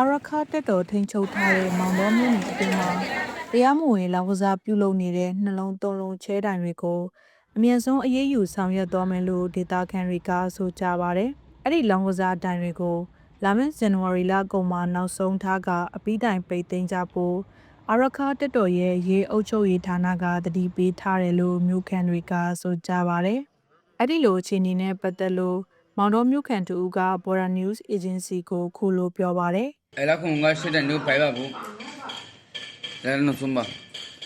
အာရခတက်တော်ထိန်ချုပ်ထားတဲ့မောင်တော်မြို့နယ်အတွင်းမှာတရားမဝင်လောင်ကစားပြုလုပ်နေတဲ့နှလုံးသုံးလုံးချဲတိုင်တွေကိုအမြန်ဆုံးအရေးယူဆောင်ရွက်သွားမယ်လို့ဒေတာခန်တွေကဆိုကြပါတယ်။အဲ့ဒီလောင်ကစားတိုင်တွေကိုလာမယ့်ဇန်နဝါရီလကုန်မှာနောက်ဆုံးထားကအပြီးတိုင်ပိတ်သိမ်းကြဖို့အာရခတက်တော်ရဲ့ရေအုပ်ချုပ်ရေးဌာနကတတိပေးထားတယ်လို့မြို့ခံတွေကဆိုကြပါတယ်။အဲ့ဒီလိုအခြေအနေနဲ့ပတ်သက်လို့မောင်တော်မြို့ခံတူက Border News Agency ကိုခုလိုပြောပါတယ် Ela con un gasto de new paiva bu. Ela no zumba.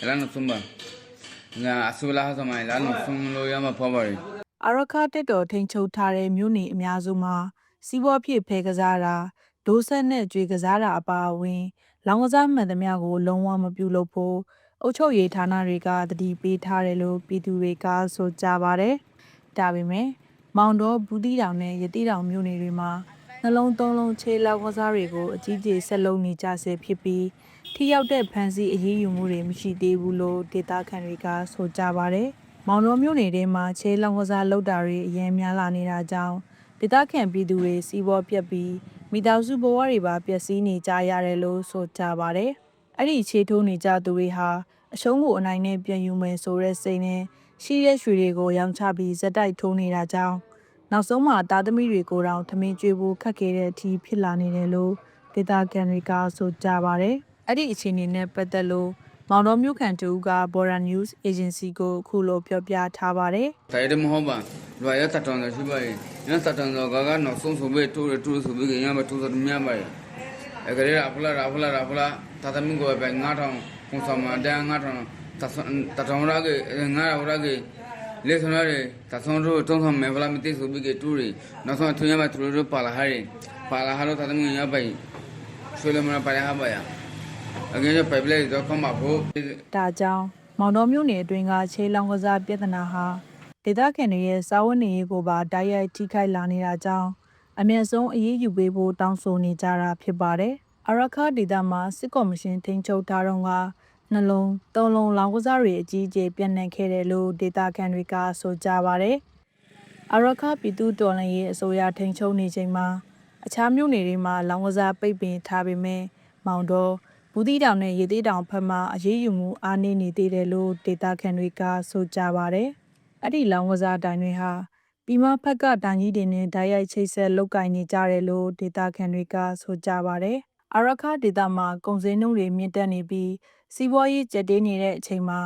Ela no zumba. Na asula ha sama ela no zum lo yama power. အာရခတက်တော်ထိန်ချုပ်ထားတဲ့မြို့နယ်အများစုမှာစီးပွားဖြစ်ဖဲကစားတာဒိုးဆက်နဲ့ကြွေကစားတာအပါအဝင်လောင်ကစားမှန်သမျှကိုလုံးဝမပြုလုပ်ဖို့အုပ်ချုပ်ရေးဌာနတွေကတတိပေးထားတယ်လို့ပြည်သူတွေကဆိုကြပါတယ်။ဒါပေမဲ့မောင်တော်ဘူးတီတောင်နဲ့ရတိတောင်မြို့နယ်တွေမှာနှလုံးသုံးလုံးခြေလောင်ကစားတွေကိုအကြီးကြီးဆက်လုံးနေကြဆဲဖြစ်ပြီးထိရောက်တဲ့ဖန်စီအရေးယူမှုတွေမရှိသေးဘူးလို့ဒေတာခန်တွေကဆိုကြပါတယ်။မောင်တော်မြို့နယ်ထဲမှာခြေလောင်ကစားလုပ်တာတွေအရင်များလာနေတာကြောင့်ဒေသခံပြည်သူတွေစီးပွားပြက်ပြီးမိသားစုဘဝတွေပါပျက်စီးနေကြရတယ်လို့ဆိုကြပါတယ်။အဲ့ဒီခြေထိုးနေကြသူတွေဟာအရှုံးကိုအနိုင်နဲ့ပြန်ယူမယ်ဆိုတဲ့စိတ်နဲ့ရှိတဲ့ရွှေတွေကိုရောင်းချပြီးဇက်တိုက်ထိုးနေတာကြောင့်နောက်ဆုံးမှာတာသမီတွေကိုယ်တော်ထမင်းကျွေးဖို့ခက်ခဲတဲ့အထိဖြစ်လာနေတယ်လို့ဒေသခံတွေကဆိုကြပါတယ်။အဲ့ဒီအခြေအနေနဲ့ပတ်သက်လို့မောင်တော်မြို့ခံတူက Border News Agency ကိုခုလိုပြောပြထားပါတယ်။ Sai de mohoba. Lo ya taton da shi bai. Yan taton da gaga no son so be to so be yan ba to so mya bai. E gare ra fula ta ta min go ba nga thong kun sa ma da nga thong ta thong ra ge nga ra ge le son ra ta son ro tong thong me bla mi te so be ge tu ri no son thu ya ba tu ro pa la ha ro ta ta min ya bai. ဆွေးလမနာပါရဟာပါရအငယ်ရပိုက်ပလေးတော့ခမဖို့ ဒါကြောင့်မောင်တော်မြို့နယ်အတွင်းကခြေလောင်ကစားပြဿနာဟာဒေသခံတွေရဲ့စာဝတ်နေရေးကိုပါတိုက်ရိုက်ထိခိုက်လာနေတာကြောင့်အမြင့်ဆုံးအရေးယူပေးဖို့တောင်းဆိုနေကြတာဖြစ်ပါတယ်။အာရခဒေသမှာစစ်ကော်မရှင်ထိန်းချုပ်ထားတော့ကနှလုံးသုံးလုံးလောင်ကစားတွေအကြီးအကျယ်ပြန့်နှံ့ခဲ့တယ်လို့ဒေသခံတွေကဆိုကြပါတယ်။အာရခပြည်သူတော်လှန်ရေးအစိုးရထိန်းချုပ်နေချိန်မှာအခြားမြို့နယ်တွေမှာလောင်ကစားပိတ်ပင်ထားပေမဲ့မောင်တော်ဘူးတီတောင်နဲ့ရေသေးတောင်ဖက်မှာအရေးယူမှုအားနည်းနေသေးတယ်လို့ဒေတာခန်တွေကဆိုကြပါတယ်။အဲ့ဒီလောင်ကစားတိုင်တွေဟာပြည်မဖက်ကတိုင်ကြီးတွေနဲ့ဓာတ်ရိုက်ချိတ်ဆက်လုတ်ကင်နေကြတယ်လို့ဒေတာခန်တွေကဆိုကြပါတယ်။အာရခဒေတာမှာကုန်စည်နှုန်းတွေမြင့်တက်နေပြီးစီးပွားရေးကျက်တေးနေတဲ့အချိန်မှာ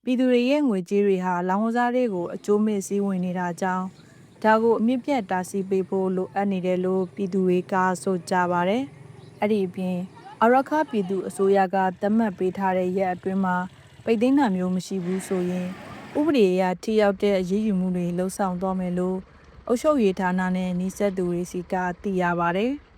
ပြည်သူတွေရဲ့ငွေကြေးတွေဟာလောင်ကစားတွေကိုအကျိုးမဲ့စည်းဝင်နေတာကြောင့်ဒါကိုအမြင့်ပြတ်တားဆီးပေးဖို့လိုအပ်နေတယ်လို့ပြည်သူတွေကဆိုကြပါတယ်။အဲ့ဒီအပြင်အာရခပြည်သူအစိုးရကသတ်မှတ်ပေးထားတဲ့ရက်အတွင်းမှာပိတ်သိမ်းတာမျိုးမရှိဘူးဆိုရင်ဥပဒေအရထိရောက်တဲ့အရေးယူမှုတွေလှုံ့ဆော်သွားမယ်လို့အုပ်ချုပ်ရေးဌာနနဲ့နှိစက်သူတွေစီကသိရပါတယ်။